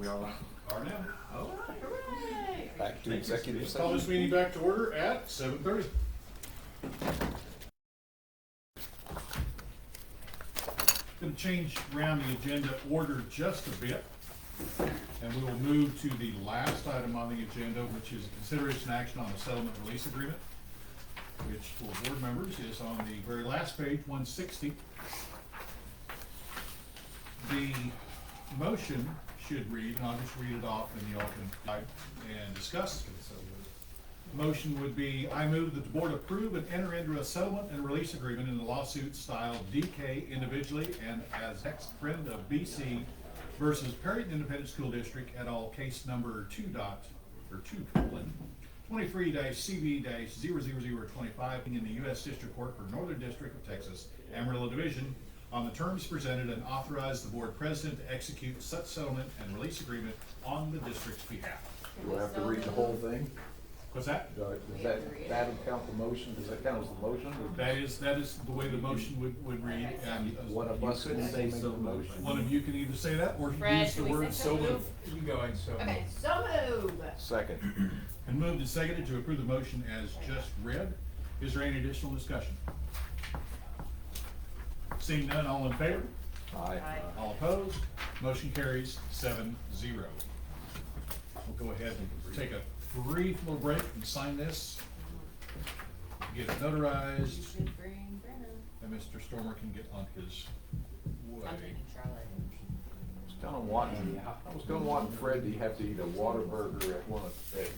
We all Are now. all right, hooray! Back to executive Let's call session. this meeting back to order at 7:30. Going to change around the agenda order just a bit. And we will move to the last item on the agenda, which is consideration action on the settlement release agreement, which for board members is on the very last page, 160. The motion should read, and I'll just read it off and y'all can type and discuss. Motion would be, I move that the board approve and enter into a settlement and release agreement in the lawsuit style DK individually and as ex-friend of BC versus Perryton Independent School District et al. Case number 2.23-CV-00025 in the U.S. District Court for Northern District of Texas, Amarillo Division, on the terms presented and authorize the board president to execute such settlement and release agreement on the district's behalf. Do I have to read the whole thing? What's that? Does that count the motion? Does that count as the motion? That is the way the motion would read, and One of us could say make the motion. one of you can either say that or Fred, use the should we word say so so moved. moved? You going, so. Okay, so move. Second. And moved and seconded to approve the motion as just read. Is there any additional discussion? Seeing none, all in favor? Aye. All opposed? Motion carries 7-0. We'll go ahead and take a brief little break and sign this. Get it You notarized, should bring Brennan. and Mr. Stormer can get on his way. I'm thinking Charlotte. I was gonna want Fred to have to eat a Whataburger at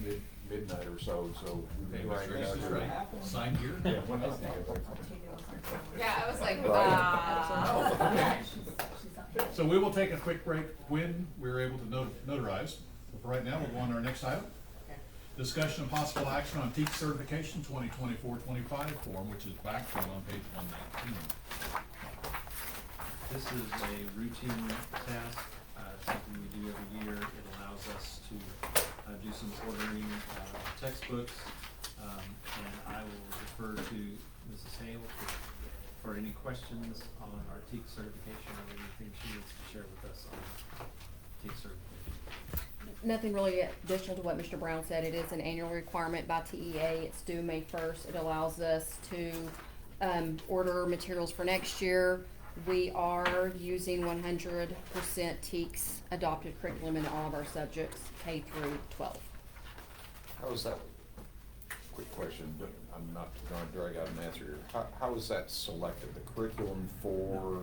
midnight or so Okay, we Mr. Reese is ready. Sign here. Yeah, when I- Yeah, I was like, So we will take a quick break when we're able to notarize. But for right now, we'll go on to our next item. Discussion of possible action on TEAC certification 2024-25 form, which is backfilled on page 119. This is a routine task, something we do every year. It allows us to do some ordering textbooks, and I will refer to Mrs. Hale for any questions on our TEAC certification or anything she needs to share with us on TEAC certification. Nothing really additional to what Mr. Brown said. It is an annual requirement by TEA. It's due May 1st. It allows us to order materials for next year. We are using 100% TEAC's adopted curriculum in all of our subjects, K through 12. How is that, quick question, I'm not gonna drag out an answer here. How is that selected? The curriculum for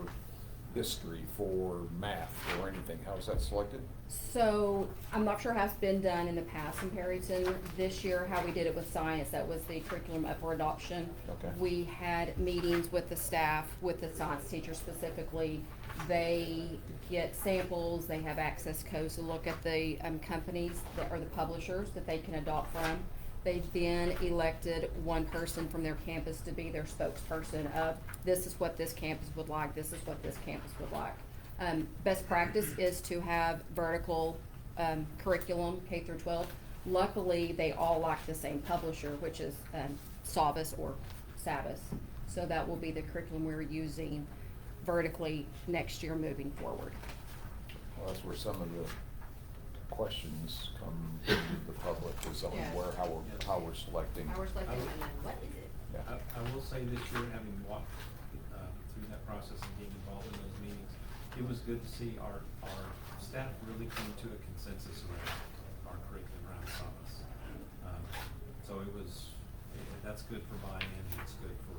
history, for math, or anything, how is that selected? So I'm not sure how it's been done in the past in Perryton. This year, how we did it with science, that was the curriculum up for adoption. Okay. We had meetings with the staff, with the science teachers specifically. They get samples, they have access codes to look at the companies that are the publishers that they can adopt from. They then elected one person from their campus to be their spokesperson of, this is what this campus would like, this is what this campus would like. Best practice is to have vertical curriculum, K through 12. Luckily, they all like the same publisher, which is Savas or Savas. So that will be the curriculum we're using vertically next year moving forward. Well, that's where some of the questions come from the public, is on Yeah. how we're selecting. I was like, and then what is it? Yeah. I will say this year, having walked through that process and being involved in those meetings, it was good to see our staff really come to a consensus around our curriculum around SABAS. So that's good for buy-in, it's good for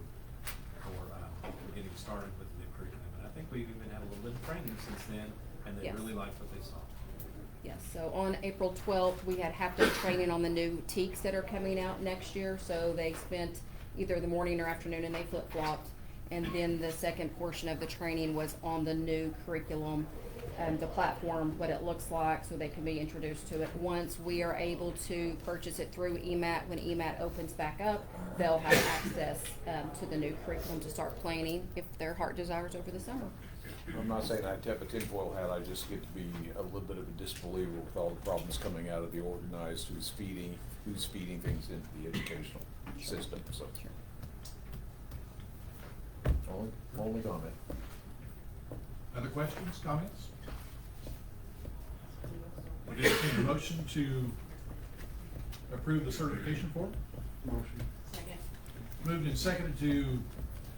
getting started with the new curriculum. And I think we've even had a little bit of training since then, and they Yes. really liked what they saw. Yes, so on April 12th, we had half day training on the new TEACs that are coming out next year. So they spent either the morning or afternoon and they flip-flopped. And then the second portion of the training was on the new curriculum, the platform, what it looks like, so they can be introduced to it. Once we are able to purchase it through EMAT, when EMAT opens back up, they'll have access to the new curriculum to start planning if their heart desires over the summer. I'm not saying I have a tinfoil hat, I just get to be a little bit of a disbeliever with all the problems coming out of the organized, who's feeding things into the educational system, so. Sure. Only comment. Other questions, comments? entertain a motion to approve the certification form. Second. Moved and seconded to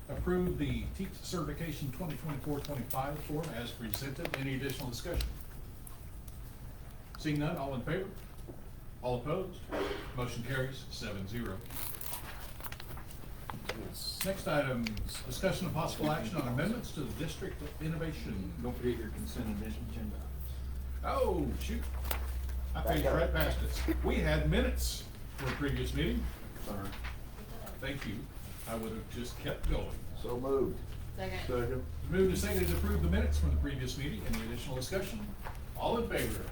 approve the teacher certification 2024-25 form as presented. Any additional discussion? Seeing none, all in favor? All opposed? Motion carries 7-0. Next item, discussion of possible action on amendments to the District of Innovation. Don't forget your consent agenda. Oh, shoot. I paged right past it. We had minutes for a previous meeting. Sorry. Thank you. I would have just kept going. So moved. Second. Second. Moved and seconded to approve the minutes from the previous meeting. Any additional discussion? All in favor?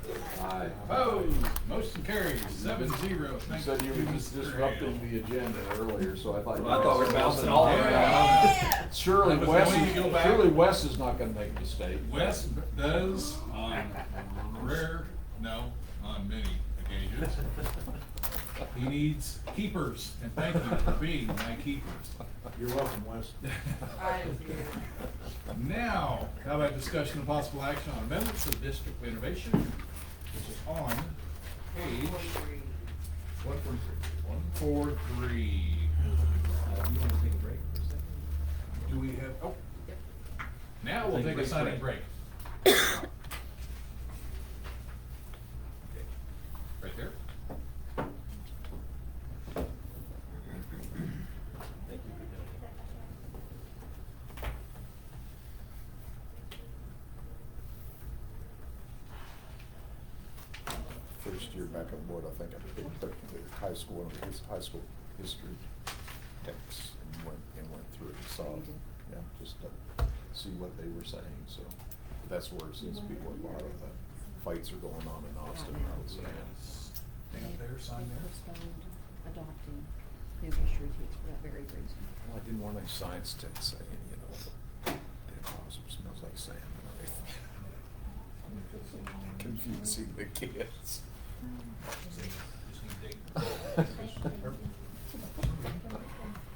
Aye. Opposed? Motion carries 7-0. You Thank said you you, were Mr. disrupting Hale. the agenda earlier, so I thought. I thought we were bouncing all around. Yeah. Surely I was Wes, going to go back. surely Wes is not gonna make a mistake. Wes does on on many occasions. He needs keepers, and thank you for being my keepers. You're welcome, Wes. I do. Now, how about discussion of possible action on amendments to the District of Innovation, which is on page 143. You wanna take a break for a second? Do we have, oh, now we'll Take a take a break, signing break. break. Okay. Right there. Thank you for doing that. First year back on board, I think I picked up the high school, his high school history texts and went through it and saw, yeah, just to see what they were saying, so. That's where it seems to be where a lot of the fights are going on in Austin, I would say. Hang up there, sign there. Postponed adopting new history text for that very reason. Well, I didn't want any science text saying, you know, that awesome smells like sand and everything. Confusing the kids. Just need date.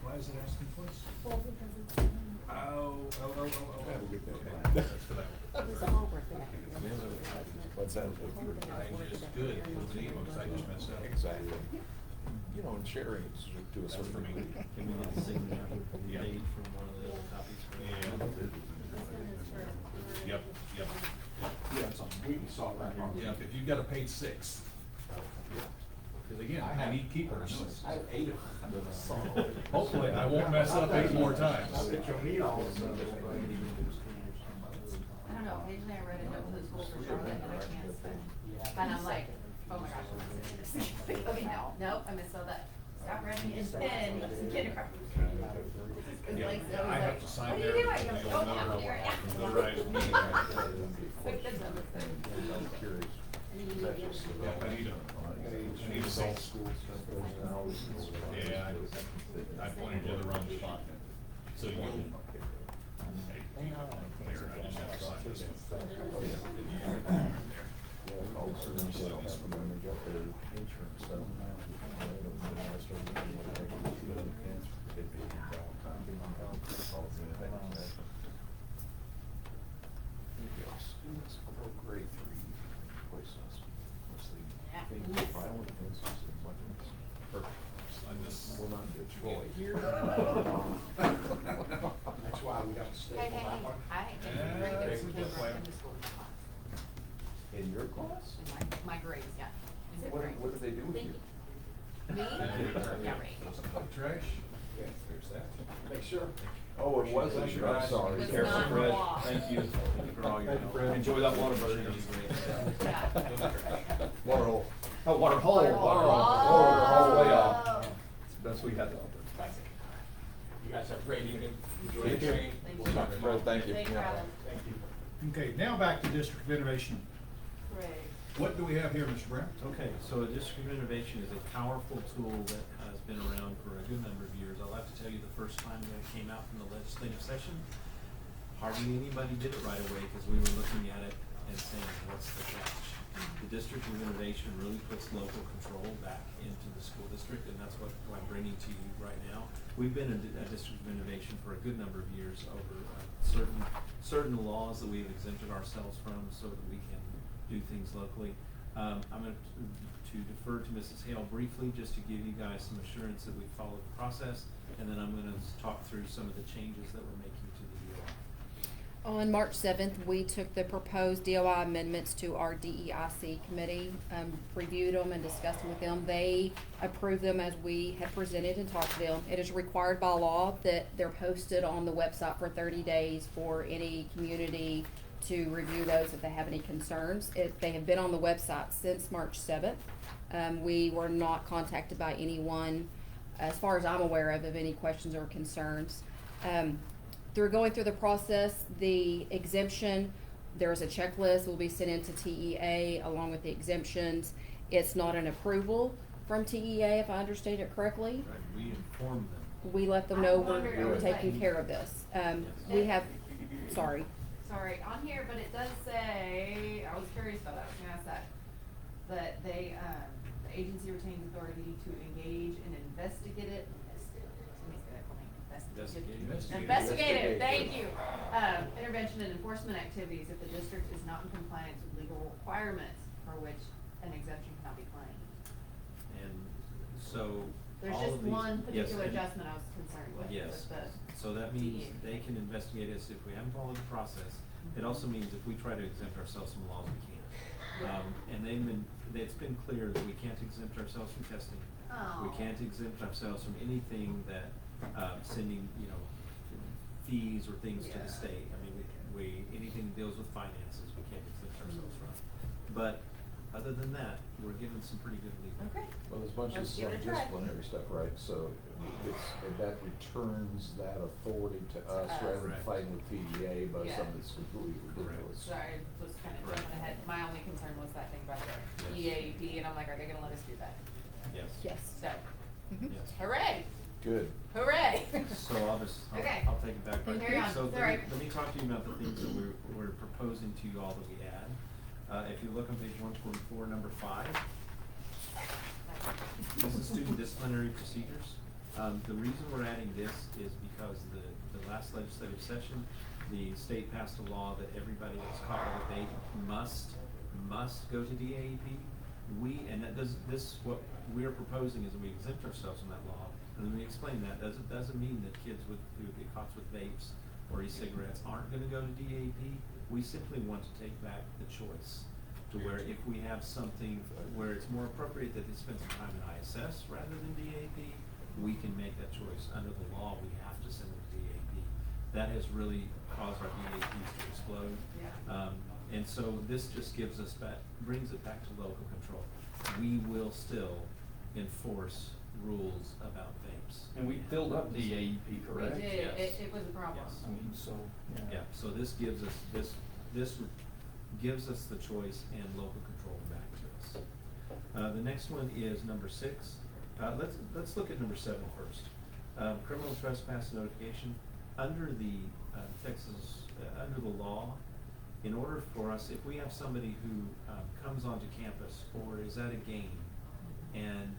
Why is it asking for us? Oh. Have a good day. That's for that. It was all worth it. What's that? I just good, it was neat, because I just messed up. Exactly. You know, and sharing is to a certain degree. Can we get the signature Yeah. date from one of the other copies? Yep. Yeah, it's on, we saw it right on. Yep, if you've got a page 6. Because again, I need keepers. I have 8 of them. Hopefully, I won't mess up 8 more times. I bet you'll need all of them. I don't know, occasionally I read a note to the school for Charlotte and I can't spell. And I'm like, oh my gosh, I'm gonna say this. Okay, no, I misspelled that. Stop writing in pen, kindergarten. Cause Yeah, like, so I have like, to sign what are there. you doing? I'm like, You'll oh, never yeah, here I am. notarize me. Like, that's not the thing. I'm curious. Yeah, I need a salt school. Yeah, I pointed to the wrong spot. So you. Hey, there, I just have to sign this one. Grade 3 places, mostly Yeah. violent offenses and weapons. Sign this. We're not Detroit. That's why we got to stay Hey, for hey, that hey, one. I Yeah, get very good take some it paper that way. in the school. In your class? In my grades, yeah. Is it What, grades? what do they do with Thank you? you. Me? Yeah, right. Trash. Yeah, There's that. Make sure. Oh, it was this year, I'm sorry. It's Careful, not Fred. raw. Thank you. Thank you for all your Thank you, help. Fred. Enjoy that water bird. Yeah. Water hole. Oh, water hole. Water hole. All the way Oh. up. Best we had to offer. You guys have a great evening. Enjoy your training. Thank We'll you. talk tomorrow. Fred, thank you. Thanks, Yeah. Robin. Thank you. Okay, now back to District of Innovation. Great. What do we have here, Mr. Brown? Okay, so a district of innovation is a powerful tool that has been around for a good number of years. I'll have to tell you, the first time that it came out from the legislative session, hardly anybody did it right away because we were looking at it and saying, what's the catch? The district of innovation really puts local control back into the school district, and that's what I'm bringing to you right now. We've been a district of innovation for a good number of years over certain laws that we've exempted ourselves from so that we can do things locally. I'm going to defer to Mrs. Hale briefly, just to give you guys some assurance that we followed the process, and then I'm going to talk through some of the changes that we're making to the DOI. On March 7th, we took the proposed DOI amendments to our DEIC committee, reviewed them and discussed them with them. They approved them as we had presented and talked to them. It is required by law that they're posted on the website for 30 days for any community to review those if they have any concerns. They have been on the website since March 7th. We were not contacted by anyone, as far as I'm aware of any questions or concerns. Through going through the process, the exemption, there's a checklist will be sent into TEA along with the exemptions. It's not an approval from TEA, if I understand it correctly. Right, we informed them. We let them I know wondered, I we're was taking like- care of this. Yes. We have, sorry. Sorry, on here, but it does say, I was curious about that, I was gonna ask that they, the agency retains authority to engage in investigative, Investigative. Thank you. Intervention and enforcement activities if the district is not in compliance with legal requirements for which an exemption cannot be claimed. And so. There's all just of these- one yes, particular and- adjustment I was concerned with. Yes, with the so that means DEA. they can investigate us if we haven't followed the process. It also means if we try to exempt ourselves from laws, we can't. And it's been clear that we can't exempt ourselves from testing. We Oh. can't exempt ourselves from anything that, sending, fees or things to Yeah. the state. I mean, anything that deals with finances, we can't exempt ourselves from. But other than that, we're given some pretty good leeway. Okay. Well, there's a bunch of Let's give some it a try. disciplinary stuff, right? So that returns that authority to us us. rather than Correct. fighting with PDA about Yeah. something that's completely ridiculous. Sorry, I was kind of jumping ahead. My only concern was that thing about the Yes. EAP, and I'm like, are they gonna let us do that? Yes. Yes. So, Mhm. Yes. hooray, Good. hooray. So I'll Okay. I'll take it back right Carry there. on. So Sorry. let me talk to you about the things that we're proposing to you all that we add. If you look on page 124, number 5, this is student disciplinary procedures. The reason we're adding this is because the last legislative session, the state passed a law that everybody that's caught with a vape must go to DAEP. What we're proposing is that we exempt ourselves from that law. And let me explain that. Doesn't mean that kids who get caught with vapes or e-cigarettes aren't gonna go to DAEP. We simply want to take back the choice to where if we have something where it's more appropriate that they spend some time in ISS rather than DAEP, we can make that choice. Under the law, we have to send them to DAEP. That has really caused our DAEPs to explode. Yeah. And so this just brings it back to local control. We will still enforce rules about vapes. And we filled up the AEP, We correct? did, Yes. it was a problem. Yes. I mean, so, Yeah, so this gives us, gives us the choice and local control back to us. The next one is number 6. Let's look at number 7 first. Criminal trespass notification. Under the under the law, in order for us, if we have somebody who comes onto campus or is at a game and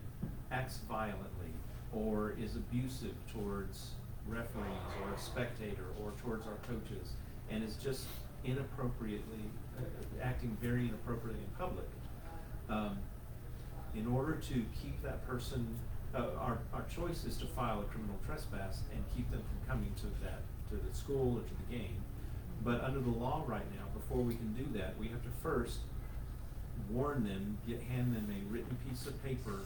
acts violently or is abusive towards referees or a spectator or towards our coaches and is just inappropriately, acting very inappropriately in public, in order to keep that person, our choice is to file a criminal trespass and keep them from coming to the school or to the game. But under the law right now, before we can do that, we have to first warn them, hand them a written piece of paper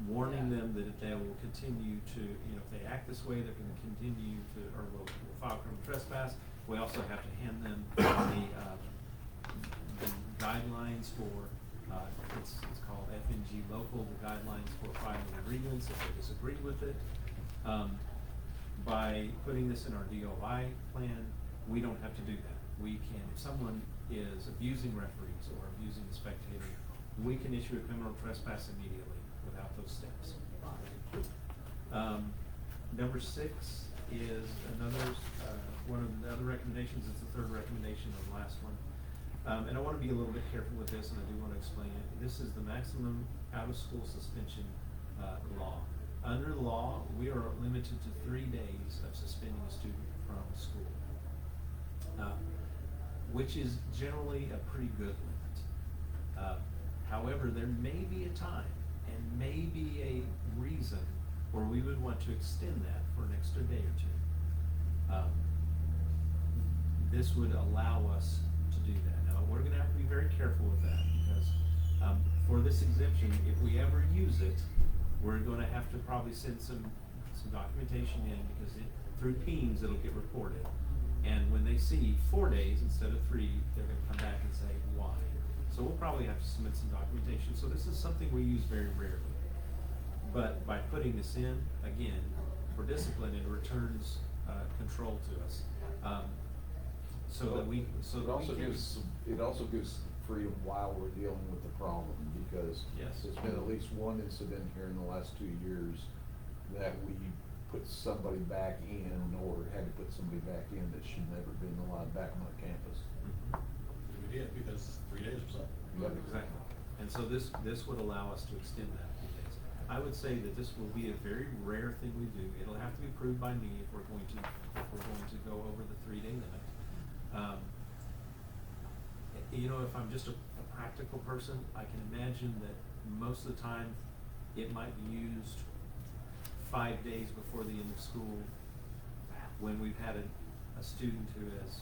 warning them that if they will continue to, if they act this way, they're gonna continue to, or will file criminal trespass. We also have to hand them the guidelines for, it's called FNG local, the guidelines for filing a grievance if they disagree with it. By putting this in our DOI plan, we don't have to do that. We can, if someone is abusing referees or abusing the spectator, we can issue a criminal trespass immediately without those steps. Number 6 is another, one of the other recommendations. It's the third recommendation of the last one. And I want to be a little bit careful with this, and I do want to explain it. This is the maximum out-of-school suspension law. Under the law, we are limited to 3 days of suspending a student from school, which is generally a pretty good limit. However, there may be a time and may be a reason where we would want to extend that for an extra day or two. This would allow us to do that. Now, we're gonna have to be very careful with that because, for this exemption, if we ever use it, we're gonna have to probably send some documentation in because through Teams, it'll get reported. And when they see 4 days instead of 3, they're gonna come back and say, why? So we'll probably have to submit some documentation. So this is something we use very rarely. But by putting this in, again, for discipline, it returns, control to us. So that we, so It that also we can. gives freedom while we're dealing with the problem, because Yes. there's been at least one incident here in the last 2 years that we put somebody back in, or had to put somebody back in that should never been allowed back on our campus. Mhm. We did, because 3 days or so. Yep. Exactly. And so this would allow us to extend that 2 days. I would say that this will be a very rare thing we do. It'll have to be approved by me if we're going to go over the 3-day limit. You know, if I'm just a practical person, I can imagine that most of the time it might be used 5 days before the end of school, when we've had a student who has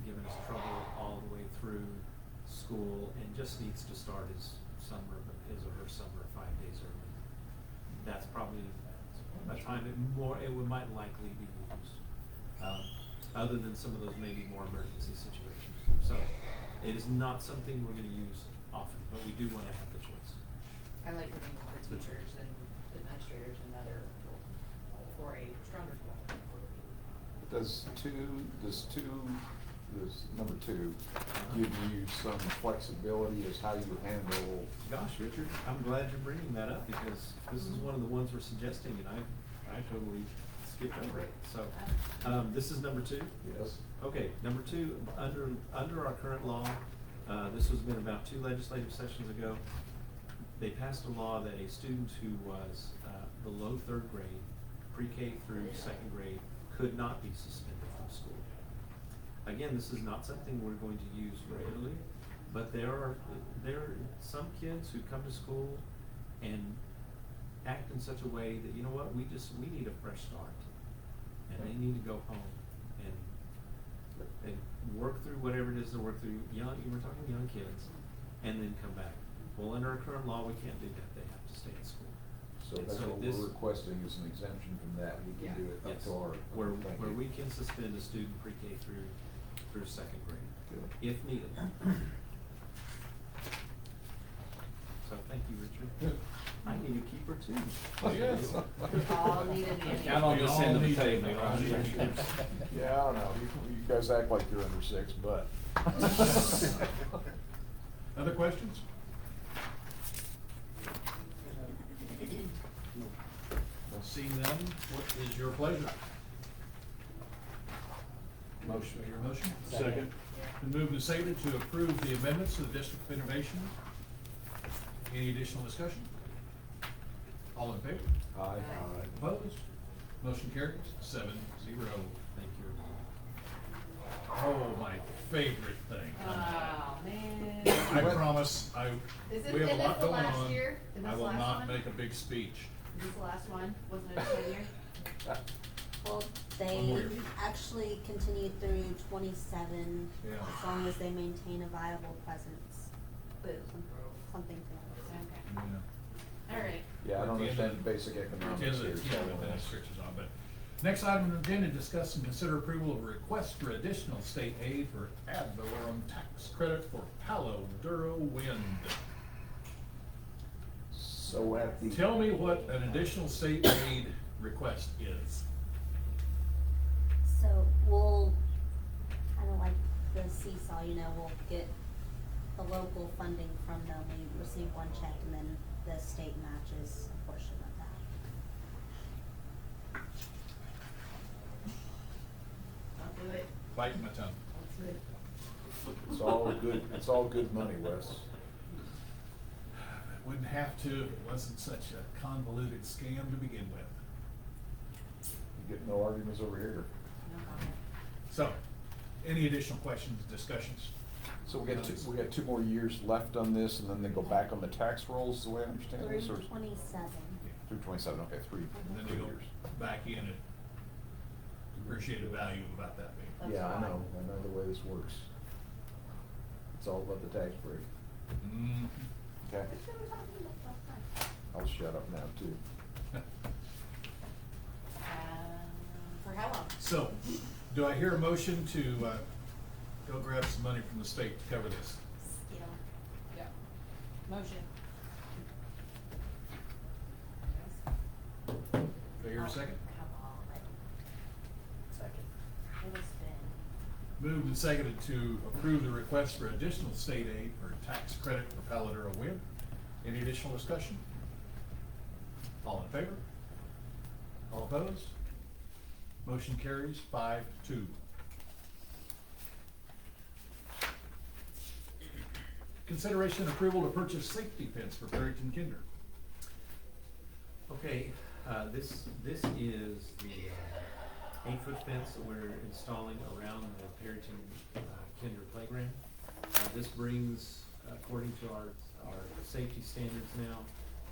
given us trouble all the way through school and just needs to start his or her summer 5 days early. That's probably a time it might likely be used, other than some of those maybe more emergency situations. So it is not something we're gonna use often, but we do wanna have the choice. I like putting more teachers and administrators and other for a stronger school. Does number 2 give you some flexibility as how you handle? Gosh, Richard, I'm glad you're bringing that up because this is one of the ones we're suggesting and I totally skipped over it. So, this is number 2? Yes. Okay, number 2, under our current law, this was been about 2 legislative sessions ago. They passed a law that a student who was below 3rd grade, pre-K through 2nd grade, could not be suspended from school. Again, this is not something we're going to use regularly, but there are some kids who come to school and act in such a way that, you know what, we need a fresh start. And they need to go home and work through whatever it is to work through, we're talking young kids, and then come back. Well, under our current law, we can't do that, they have to stay in school. So And that's so what this- we're requesting, is an exemption from that. We can do it up Yes, to our. where thank you. we can suspend a student pre-K through 2nd grade, Good. if needed. So, thank you, Richard. Good. I need a keeper too. Yes. We all need a nanny. Count on We this all end of the need table. that. Yeah, I don't know, you guys act like you're under 6, but. Other questions? Seeing none, what is your pleasure? Motion. Your motion? Second. Been moved and seconded to approve the amendments to the District of Innovation. Any additional discussion? All in favor? Aye. Opposed? Motion carries 7-0. Thank you. Oh, my favorite thing. Oh, man. I promise, Is we it- have a is lot this the going last on. year? Is I this will the last not one? make a big speech. Is this the last one? Wasn't it a 10-year? Well, One they more year. actually continue through 27, Yeah. as long as they maintain a viable presence. Boo. Something to Okay. Yeah. All right. Yeah, I At don't the end understand of- basic At the economics end of here. the, so, yeah, the restrictions on, but next item on the agenda, discuss and consider approval of request for additional state aid for ad valorem tax credit for Palo Duro Wind. So at the. Tell me what an additional state aid request is. So we'll, kind of like the seesaw, we'll get the local funding from them. We receive one check and then the state matches a portion of that. I'll do it. Biting my tongue. Let's do it. It's all good money, Wes. Wouldn't have to if it wasn't such a convoluted scam to begin with. You get no arguments over here. No comment. So, any additional questions, discussions? So we got 2 more years left on this, and then they go back on the tax rolls, is the way I understand this, or? Through 27. Through 27, okay, And then they go years. back in at depreciated value of about that big. That's Yeah, I right. know the way this works. It's all about the tax break. Mm. Okay, That's what we're talking about last time. I'll shut up now too. For how long? So, do I hear a motion to, go grab some money from the state to cover this? Still. Yeah. Motion. Do I hear a second? Come on. Second. It has been. Moved and seconded to approve the request for additional state aid for tax credit for Pallet or WIB. Any additional discussion? All in favor? All opposed? Motion carries 5-2. Consideration and approval to purchase safety pins for Perryton Kinder. Okay, this is the 8-foot fence that we're installing around the Perryton Kinder playground. This brings, according to our safety standards now,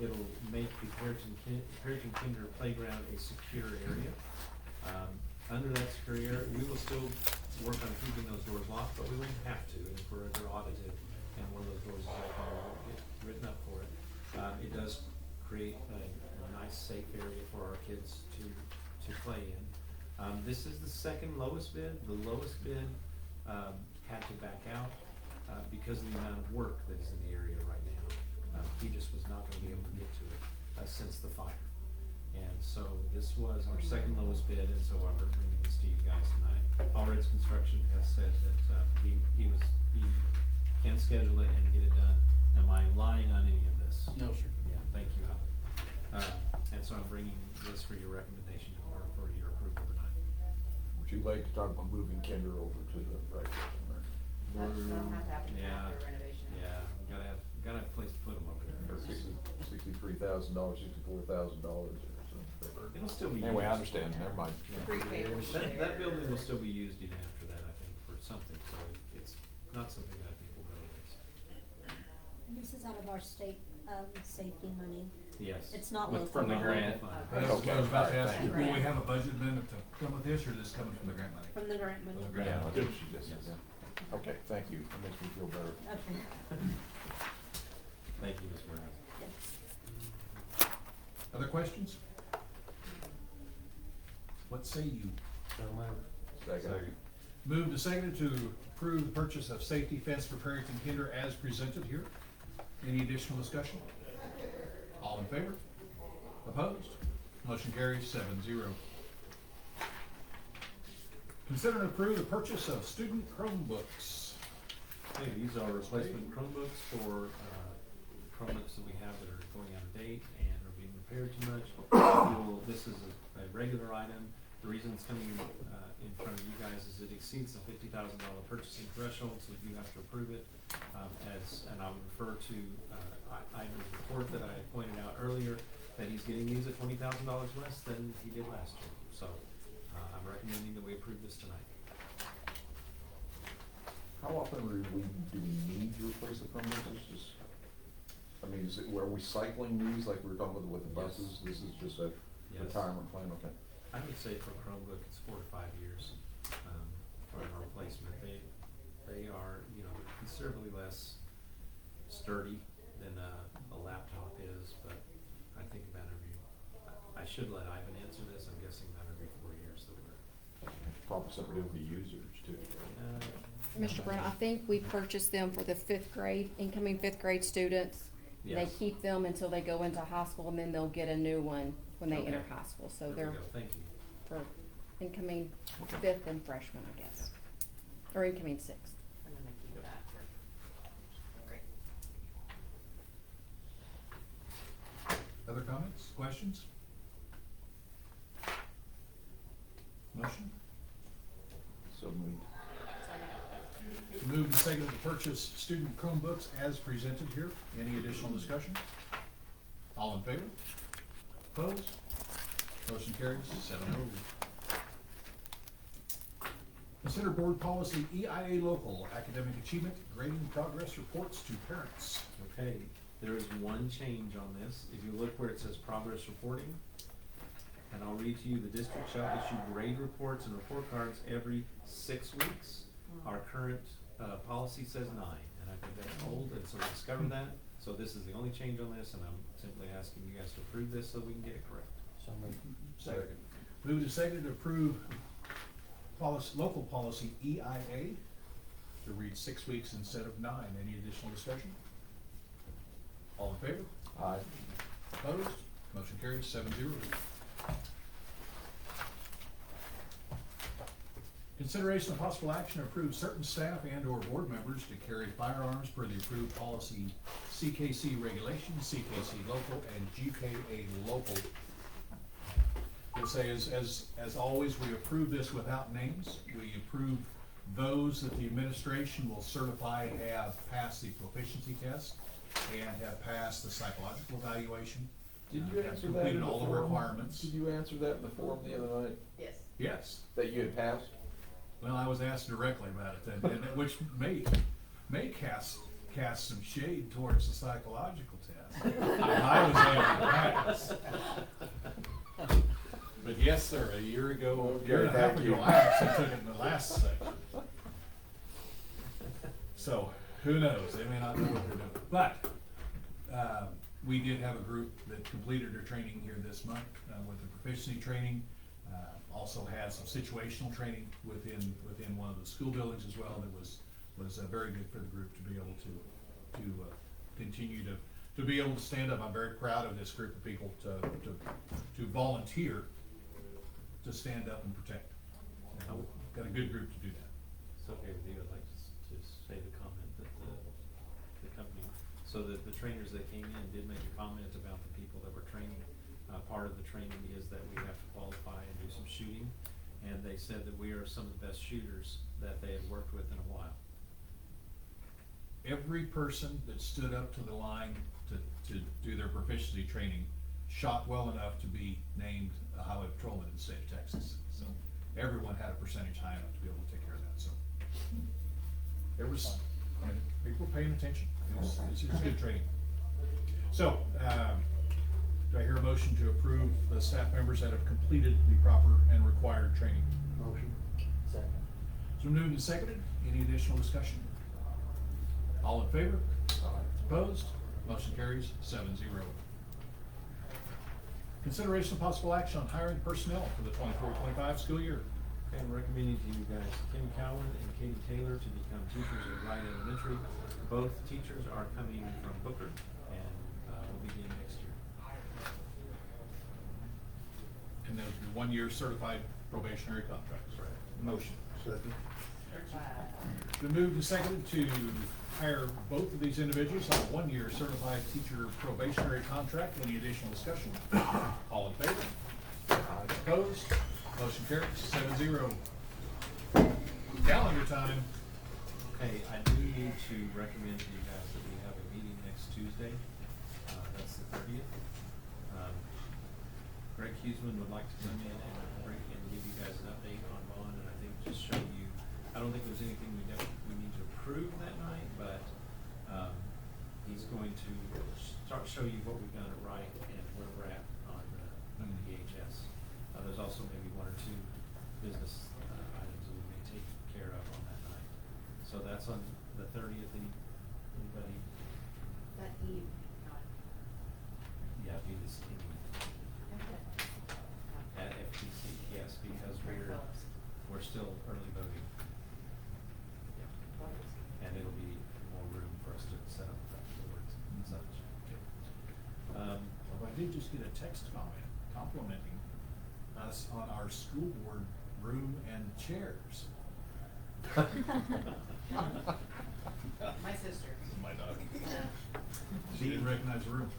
it'll make the Perryton Kinder playground a secure area. Under that secure area, we will still work on keeping those doors locked, but we wouldn't have to, and if we're ever audited and one of those doors is open, we'll get written up for it. It does create a nice safe area for our kids to play in. This is the second lowest bid. The lowest bid had to back out because of the amount of work that is in the area right now. He just was not gonna be able to get to it since the fire. And so this was our second lowest bid, and so I'm bringing this to you guys tonight. Allred's Construction has said that he can schedule it and get it done. Am I lying on any of this? No, sir. Yeah, thank you, Alan. And so I'm bringing this for your recommendation or for your approval tonight. Would you like to talk about moving Kinder over to the right? That'll have to happen Yeah, after renovation. yeah, gotta have a place to put them over Or there. $63,000, $64,000 or something. It'll still be. Anyway, I used. understand, never mind. Yeah. Pre-pavers That there. building will still be used even after that, I think, for something, so it's not something that I think will go to waste. This is out of our state, safety money. Yes. It's not With- local. from the Not grant. local fund. That's what I was about to ask you, Okay. will we have a budget amendment to come with this, or is this coming from the grant money? From the grant money. From the grant. Yeah, that's what she just Yes. said, yeah. Okay, thank you, that makes me feel better. Okay. Thank you, Ms. Morales. Yes. Other questions? What say you? Second. Moved and seconded to approve the purchase of safety fence for Perryton Kinder as presented here. Any additional discussion? All in favor? Opposed? Motion carries 7-0. Consider and approve the purchase of student Chromebooks. Hey, these are replacement Chromebooks for Chromebooks that we have that are going out of date and are being repaired too much. This is a regular item. The reason it's coming in front of you guys is it exceeds the $50,000 purchasing threshold, so you have to approve it. And I'll refer to Ivan's report that I pointed out earlier, that he's getting these at $20,000 less than he did last year. So I'm recommending that we approve this tonight. How often do we need to replace the Chromebooks? It's just, I mean, are we cycling these like we were talking about with the buses? This is just a Yes. retirement plan, okay? I would say for Chromebook, it's 4 to 5 years for a replacement. They are, considerably less sturdy than a laptop is, but I think about I should let Ivan answer this. I'm guessing about every 4 years that we're. Probably something to do with the users too. Mr. Brown, I think we purchased them for the incoming fifth grade students. They Yes. keep them until they go into high school, and then they'll get a new one when they enter Okay. high school. So There they're we go. Thank you. for incoming Okay. fifth and freshman, I guess, or incoming sixth. And then they keep that for. Great. Other comments, questions? Motion? So moved. Moved and seconded to purchase student Chromebooks as presented here. Any additional discussion? All in favor? Opposed? Motion carries 7-0. Consider board policy EIA local, academic achievement, grading progress reports to parents. Okay, there is one change on this. If you look where it says progress reporting, and I'll read to you, the district shall issue grade reports and report cards every 6 weeks. Our current, policy says 9, and I think that's old, and so we discovered that. So this is the only change on this, and I'm simply asking you guys to approve this so we can get it correct. So moved. Second. Moved and seconded to approve policy, local policy EIA to read 6 weeks instead of 9. Any additional discussion? All in favor? Aye. Opposed? Motion carries 7-0. Consideration of possible action to approve certain staff and or board members to carry firearms per the approved policy CKC regulations, CKC local, and GKA local. We'll say as always, we approve this without names. We approve those that the administration will certify have passed the proficiency test and have passed the psychological evaluation. Did you have answer that in completed the all the forum? requirements. Did you answer that in the forum the other night, Yes. Yes. that you had passed? Well, I was asked directly about it, and which may cast some shade towards the psychological test. I was able to pass. But yes, sir, a year and a half thank you. ago, I actually took it in the last section. So, who knows, they may not know what they're doing. But, we did have a group that completed their training here this month, with the proficiency training. Also had some situational training within one of the school buildings as well, that was very good for the group to be able to continue to be able to stand up. I'm very proud of this group of people to volunteer to stand up and protect. And got a good group to do that. It's okay with you, I'd like to say the comment that the company, so that the trainers that came in did make a comment about the people that were training. Part of the training is that we have to qualify and do some shooting, and they said that we are some of the best shooters that they had worked with in a while. Every person that stood up to the line to do their proficiency training shot well enough to be named a highway patrolman in the state of Texas. So everyone had a percentage high enough to be able to take care of that, so. There was, people were paying attention. It was good training. So, do I hear a motion to approve the staff members that have completed the proper and required training? Motion. Second. So moved and seconded. Any additional discussion? All in favor? Opposed? Motion carries 7-0. Consideration of possible action on hiring personnel for the 24-25 school year. Okay, I'm recommending to you guys Kim Cowan and Katie Taylor to become teachers at Wright Elementary. Both teachers are coming from Booker and will begin next year. And then the 1-year certified probationary contracts. Right. Motion. Been moved and seconded to hire both of these individuals on a 1-year certified teacher probationary contract. Any additional discussion? All in favor? Opposed? Motion carries 7-0. Calendar time. Okay, I do need to recommend to you guys that we have a meeting next Tuesday. That's the 30th. Greg Huseman would like to come in and give you guys an update on bond, and I think just show you, I don't think there's anything we need to approve that night, but he's going to show you what we've done at Wright and where we're at on the EHS. There's also maybe 1 or 2 business items that we may take care of on that night. So that's on the 30th. Anybody? That Eve, not. Yeah, do this evening at FTC, yes, because we're still early voting. And it'll be more room for us to set up boards and such. Well, I did just get a text comment complimenting us on our school board room and chairs. My sister. My dog. She didn't recognize the room.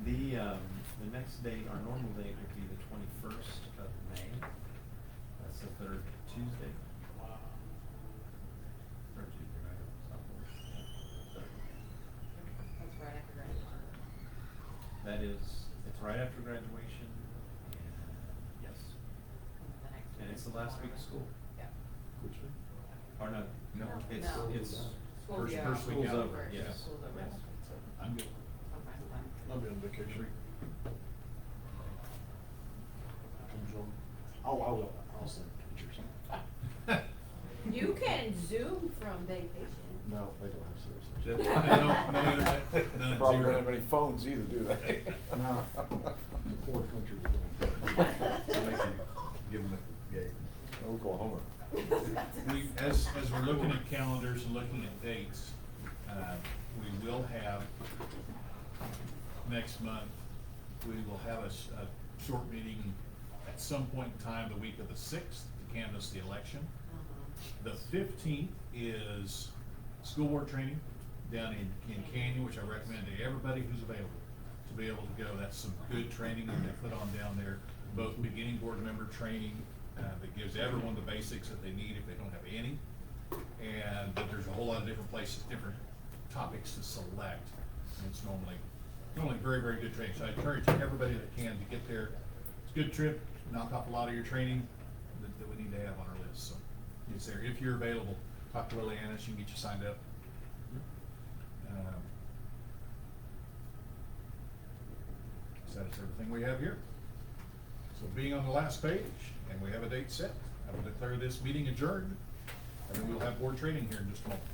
The next date, our normal date would be the 21st of May. That's the 3rd Tuesday. Third Tuesday, right? That's right after graduation. That is, it's right after graduation, and yes, The next and week. it's the last week of school. Yeah. Which one? Or no? No. It's, No. it's. First week School's out. over, Yeah. yes. School's over. Yes. I'm good. I'm fine with that. I'll be on vacation. Oh, I will, I'll send pictures. You can Zoom from vacation. No, they don't have service. No internet, none, Probably zero. don't have any phones either, do they? No, the poor country we live in. So they can give them at the gate. Oklahoma. As we're looking at calendars and looking at dates, we will have, next month, we will have a short meeting at some point in time, the week of the 6th, to canvass the election. The 15th is school board training down in Canyon, which I recommend to everybody who's available to be able to go. That's some good training that they put on down there, both beginning board member training, that gives everyone the basics that they need if they don't have any. And but there's a whole lot of different places, different topics to select. And it's normally very, very good training. So I encourage everybody that can to get there. It's a good trip, knock off a lot of your training that we need to have on our list. So it's there. If you're available, talk to Liliana, she can get you signed up. So that's everything we have here. So being on the last page, and we have a date set, I will declare this meeting adjourned, and then we'll have board training here in just a moment.